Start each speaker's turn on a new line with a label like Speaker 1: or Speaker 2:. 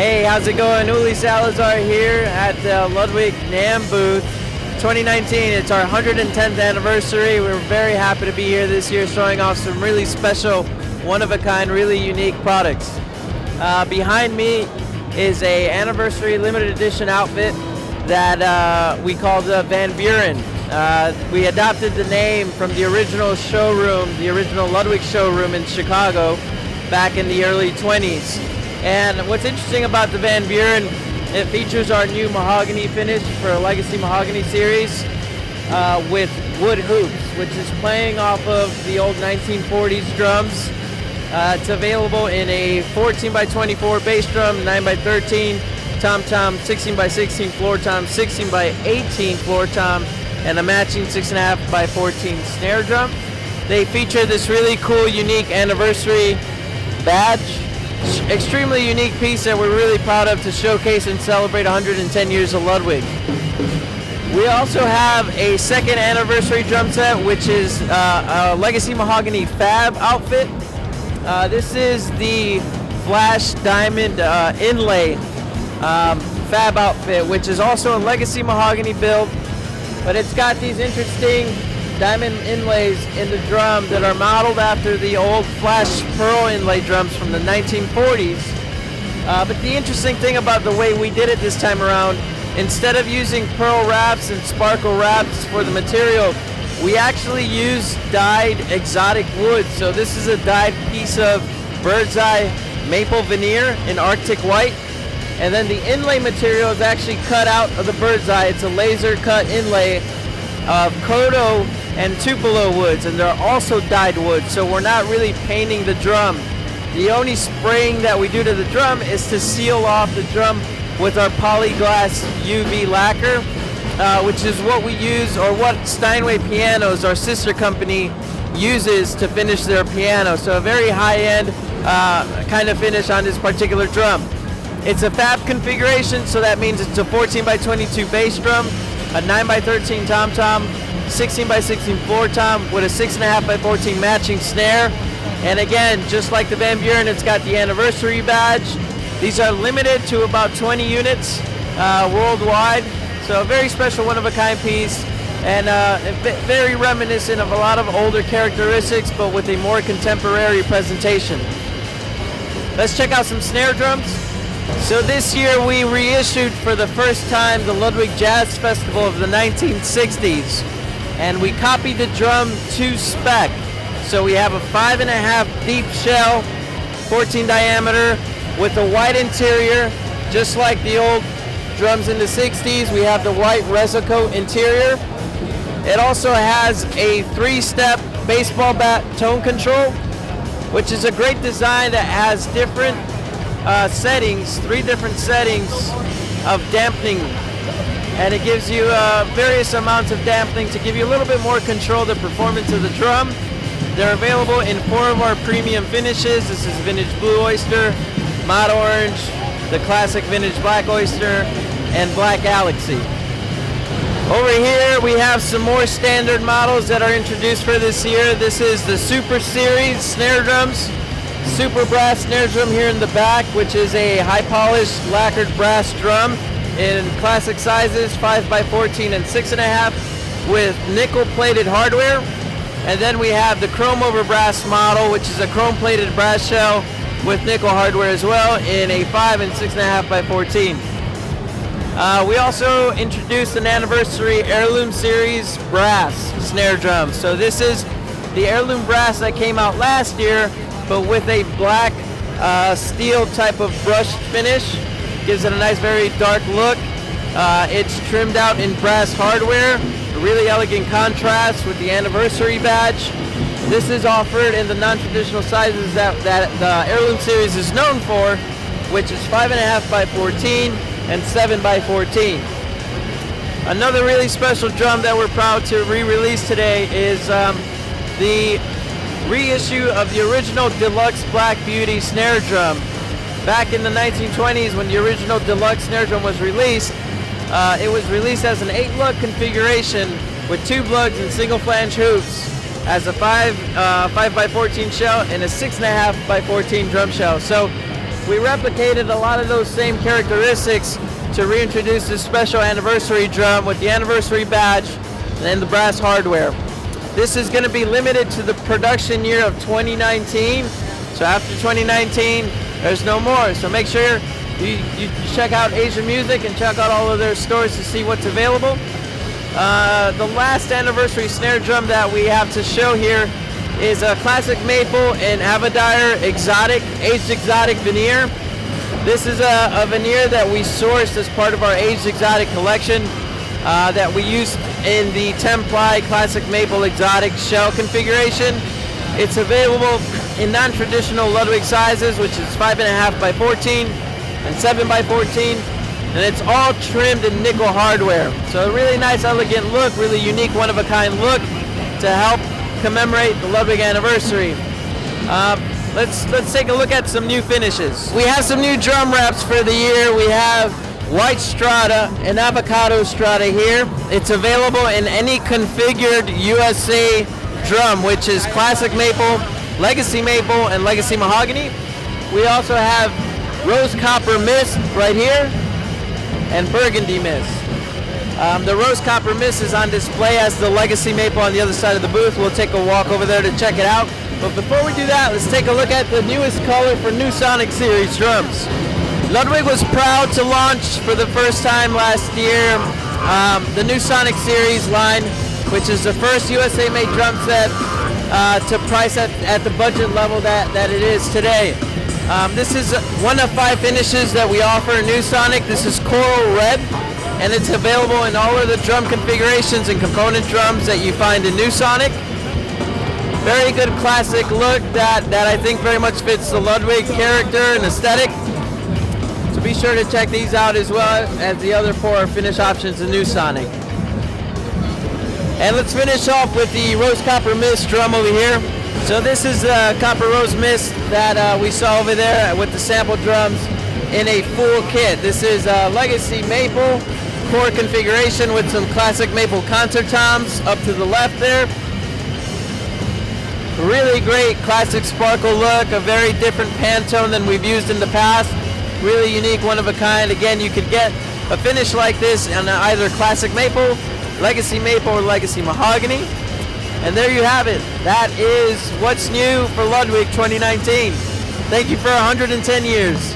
Speaker 1: Hey, how's it going? Uli Salazar here at the LUDWIG NAMM booth 2019. It's our 110th anniversary. We're very happy to be here this year showing off some really special, one-of-a-kind, really unique products. Behind me is a anniversary limited edition outfit that we called Van Buren. We adopted the name from the original showroom, the original Ludwig showroom in Chicago back in the early 20s. And what's interesting about the Van Buren, it features our new mahogany finish for a Legacy Mahogany series with wood hoops, which is playing off of the old 1940s drums. It's available in a 14x24 bass drum, 9x13 tom-tom, 16x16 floor tom, 16x18 floor tom, and a matching 6.5x14 snare drum. They feature this really cool, unique anniversary badge. Extremely unique piece that we're really proud of to showcase and celebrate 110 years of Ludwig. We also have a second anniversary drum set, which is a Legacy Mahogany Fab outfit. This is the flash diamond inlay Fab outfit, which is also a Legacy Mahogany build, but it's got these interesting diamond inlays in the drum that are modeled after the old flash pearl inlay drums from the 1940s. But the interesting thing about the way we did it this time around, instead of using pearl wraps and sparkle wraps for the material, we actually used dyed exotic wood. So this is a dyed piece of bird's eye maple veneer in Arctic white. And then the inlay material is actually cut out of the bird's eye. It's a laser cut inlay of Kodo and Tupelo woods, and they're also dyed wood, so we're not really painting the drum. The only spraying that we do to the drum is to seal off the drum with our polyglass UV lacquer, which is what we use, or what Steinway Pianos, our sister company, uses to finish their piano. So a very high-end kind of finish on this particular drum. It's a Fab configuration, so that means it's a 14x22 bass drum, a 9x13 tom-tom, 16x16 floor tom with a 6.5x14 matching snare. And again, just like the Van Buren, it's got the anniversary badge. These are limited to about 20 units worldwide. So a very special, one-of-a-kind piece, and very reminiscent of a lot of older characteristics, but with a more contemporary presentation. Let's check out some snare drums. So this year we reissued for the first time the Ludwig Jazz Festival of the 1960s. And we copied the drum to spec. So we have a 5.5 deep shell, 14 diameter, with a white interior, just like the old drums in the 60s. We have the white Resocoat interior. It also has a 3-step baseball bat tone control, which is a great design that has different settings, 3 different settings of dampening. And it gives you various amounts of dampening to give you a little bit more control of the performance of the drum. They're available in 4 of our premium finishes. This is Vintage Blue Oyster, Mod Orange, the classic Vintage Black Oyster, and Black Galaxy. Over here we have some more standard models that are introduced for this year. This is the Super Series snare drums. Super brass snare drum here in the back, which is a high polished lacquered brass drum in classic sizes, 5x14 and 6.5, with nickel plated hardware. And then we have the chrome over brass model, which is a chrome plated brass shell with nickel hardware as well, in a 5 and 6.5x14. We also introduced an anniversary Heirloom Series brass snare drum. So this is the Heirloom brass that came out last year, but with a black steel type of brushed finish. Gives it a nice, very dark look. It's trimmed out in brass hardware, a really elegant contrast with the anniversary badge. This is offered in the non-traditional sizes that the Heirloom Series is known for, which is 5.5x14 and 7x14. Another really special drum that we're proud to re-release today is the reissue of the original Deluxe Black Beauty snare drum. Back in the 1920s, when the original Deluxe snare drum was released, it was released as an 8-lug configuration with 2 lugs and single flange hoops, as a 5x14 shell and a 6.5x14 drum shell. So we replicated a lot of those same characteristics to reintroduce this special anniversary drum with the anniversary badge and the brass hardware. This is going to be limited to the production year of 2019. So after 2019, there's no more. So make sure you check out Asian Music and check out all of their stores to see what's available. The last anniversary snare drum that we have to show here is a classic maple and Avadire exotic, aged exotic veneer. This is a veneer that we sourced as part of our aged exotic collection that we use in the 10-ply classic maple exotic shell configuration. It's available in non-traditional Ludwig sizes, which is 5.5 by 14 and 7 by 14, and it's all trimmed in nickel hardware. So a really nice, elegant look, really unique, one-of-a-kind look to help commemorate the Ludwig anniversary. Let's take a look at some new finishes. We have some new drum wraps for the year. We have white strata and avocado strata here. It's available in any configured USA drum, which is classic maple, legacy maple, and legacy mahogany. We also have rose copper mist right here and burgundy mist. The rose copper mist is on display as the legacy maple on the other side of the booth. We'll take a walk over there to check it out. But before we do that, let's take a look at the newest color for New Sonic Series drums. Ludwig was proud to launch for the first time last year the New Sonic Series line, which is the first USA-made drum set to price at the budget level that it is today. This is one of 5 finishes that we offer in New Sonic. This is coral red, and it's available in all of the drum configurations and component drums that you find in New Sonic. Very good classic look that I think very much fits the Ludwig character and aesthetic. So be sure to check these out as well as the other 4 finish options in New Sonic. And let's finish off with the Rose Copper Mist drum over here. So this is the Copper Rose Mist that we saw over there with the sample drums in a full kit. This is a Legacy Maple core configuration with some classic maple concert toms up to the left there. Really great classic sparkle look, a very different Pantone than we've used in the past. Really unique, one of a kind. Again, you could get a finish like this on either classic maple, legacy maple, or legacy mahogany. And there you have it. That is what's new for Ludwig 2019. Thank you for 110 years.